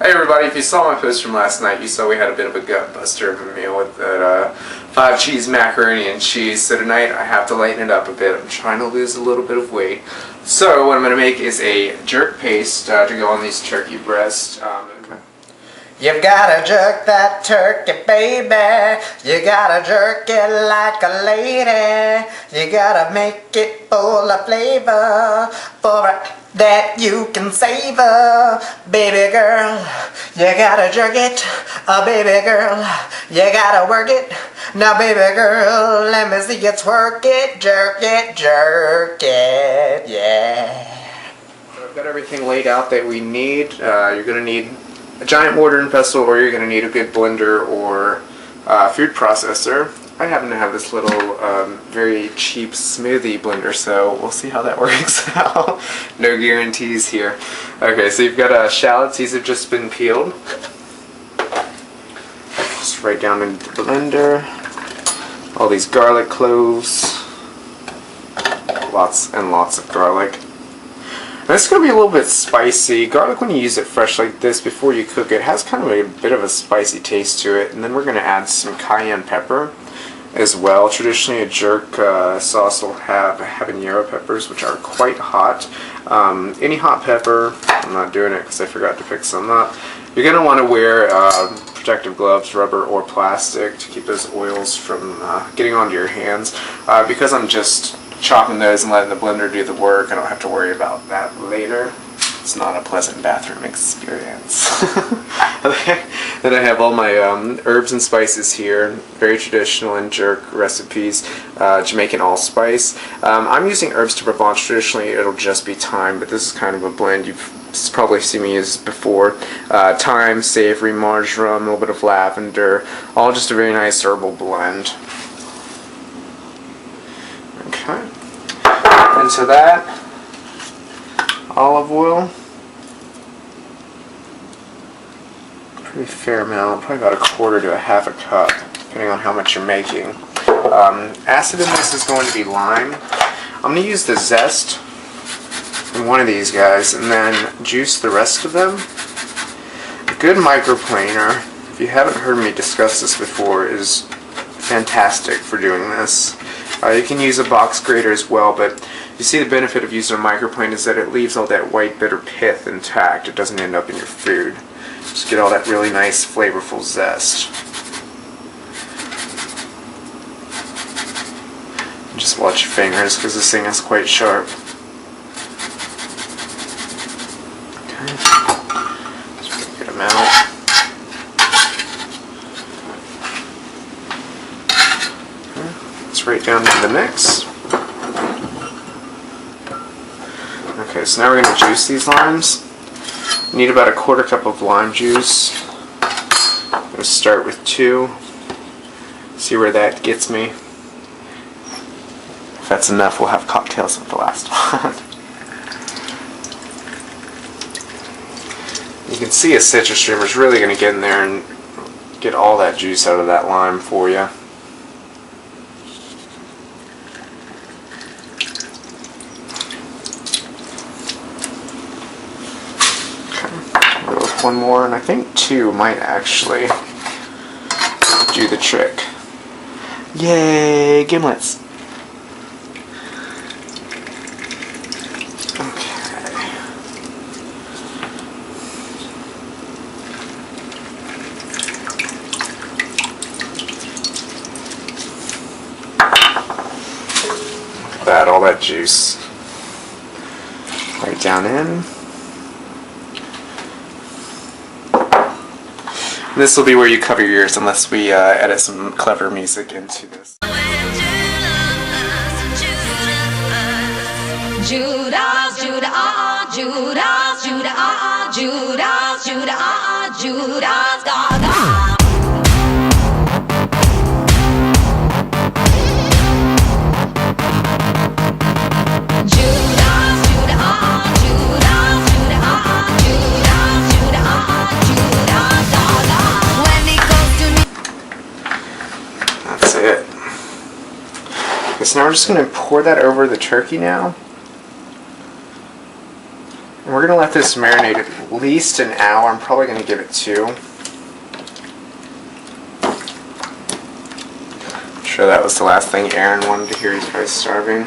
Hey everybody, if you saw my post from last night, you saw we had a bit of a gut buster of a meal with that 5 cheese macaroni and cheese. So tonight I have to lighten it up a bit. I'm trying to lose a little bit of weight. So what I'm going to make is a jerk paste to go on these turkey breasts. You've gotta jerk that turkey, baby. You gotta jerk it like a lady. You gotta make it full of flavor for that you can savor. Baby girl, you gotta jerk it. Baby girl, you gotta work it. Now baby girl, let me see you twerk it. Jerk it, jerk it, yeah. So I've got everything laid out that we need. You're going to need a giant mortar and pestle, or you're going to need a good blender or food processor. I happen to have this little very cheap smoothie blender, so we'll see how that works out. No guarantees here. Okay, so you've got shallots. These have just been peeled. Just right down into the blender. All these garlic cloves. Lots and lots of garlic. This is going to be a little bit spicy. Garlic, when you use it fresh like this before you cook it, has kind of a bit of a spicy taste to it. And then we're going to add some cayenne pepper as well. Traditionally, a jerk sauce will have habanero peppers, which are quite hot. Any hot pepper, I'm not doing it because I forgot to pick some up. You're going to want to wear protective gloves, rubber or plastic, to keep those oils from getting onto your hands. Because I'm just chopping those and letting the blender do the work, I don't have to worry about that later. It's not a pleasant bathroom experience. Then I have all my herbs and spices here, very traditional in jerk recipes, Jamaican allspice. I'm using herbs de Provence. Traditionally it'll just be thyme, but this is kind of a blend. You've probably seen me use before. Thyme, savory, marjoram, a little bit of lavender, all just a very nice herbal blend. Okay. Into that, olive oil. Pretty fair amount, probably about 1/4 to 1/2 cup, depending on how much you're making. Acid in this is going to be lime. I'm going to use the zest in one of these guys and then juice the rest of them. A good microplaner, if you haven't heard me discuss this before, is fantastic for doing this. You can use a box grater as well, but you see the benefit of using a microplane is that it leaves all that white bitter pith intact. It doesn't end up in your food. Just get all that really nice flavorful zest. Just watch your fingers because this thing is quite sharp. Okay. Just get them out. It's right down in the mix. Okay, so now we're going to juice these limes. You need about 1/4 cup of lime juice. I'm going to start with 2. See where that gets me. If that's enough, we'll have cocktails with the last one. You can see a citrus streamer is really going to get in there and get all that juice out of that lime for you. One more, and I think 2 might actually do the trick. Yay, gimlets! Okay. Look at that, all that juice. Right down in. This will be where you cover your ears unless we edit some clever music into this. Judas, Judas, Judas, Judas, Judas, Judas, Judas, Gaga. That's it. Okay, so now we're just going to pour that over the turkey now. And we're going to let this marinate at least an hour. I'm probably going to give it 2. I'm sure that was the last thing Aaron wanted to hear. He's probably starving.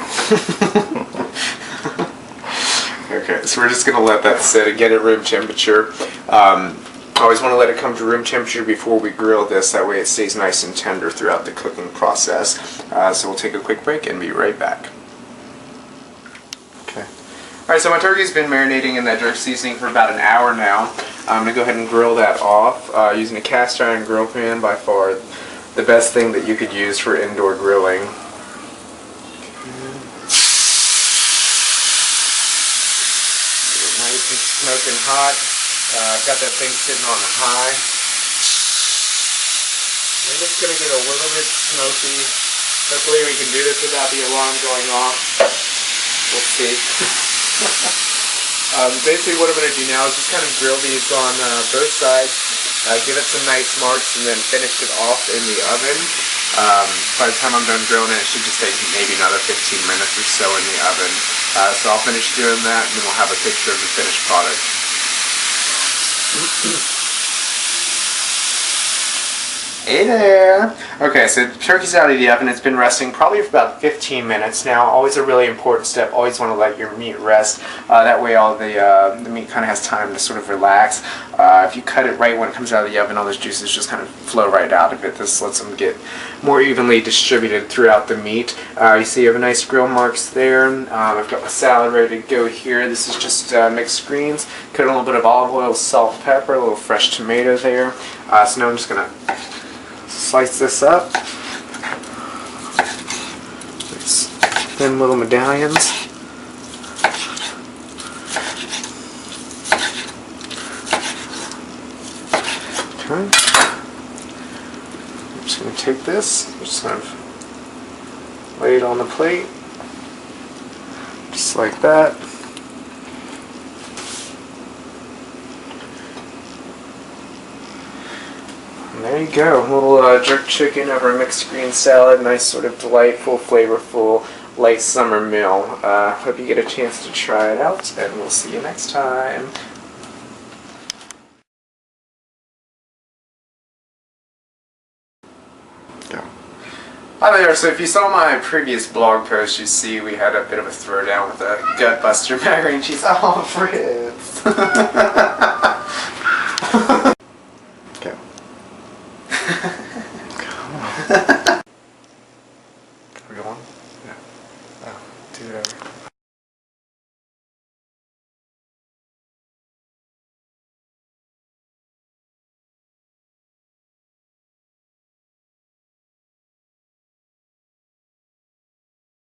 Okay, so we're just going to let that sit and get it room temperature. Always want to let it come to room temperature before we grill this. That way it stays nice and tender throughout the cooking process. So we'll take a quick break and be right back. Okay. Alright, so my turkey's been marinating in that jerk seasoning for about an hour now. I'm going to go ahead and grill that off using a cast iron grill pan, by far the best thing that you could use for indoor grilling. Nice and smoking hot. I've got that thing sitting on high. I think it's going to get a little bit smoky. Hopefully we can do this without the alarm going off. We'll see. Basically what I'm going to do now is just kind of grill these on both sides, give it some nice marks, and then finish it off in the oven. By the time I'm done grilling it, it should just take maybe another 15 minutes or so in the oven. So I'll finish doing that, and then we'll have a picture of the finished product. Hey there! Okay, so the turkey's out of the oven. It's been resting probably for about 15 minutes now. Always a really important step. Always want to let your meat rest. That way all the meat kind of has time to sort of relax. If you cut it right when it comes out of the oven, all those juices just kind of flow right out of it. This lets them get more evenly distributed throughout the meat. You see you have a nice grill marks there. I've got my salad ready to go here. This is just mixed greens. Cut a little bit of olive oil, salt, pepper, a little fresh tomato there. So now I'm just going to slice this up. It's thin little medallions. Okay. I'm just going to take this, just kind of lay it on the plate, just like that. And there you go, a little jerk chicken over a mixed green salad. Nice, sort of delightful, flavorful, light summer meal. Hope you get a chance to try it out, and we'll see you next time. Go. Hi there, so if you saw my previous blog post, you see we had a bit of a throwdown with a Gutbuster macaroni and cheese. Oh, Fritz!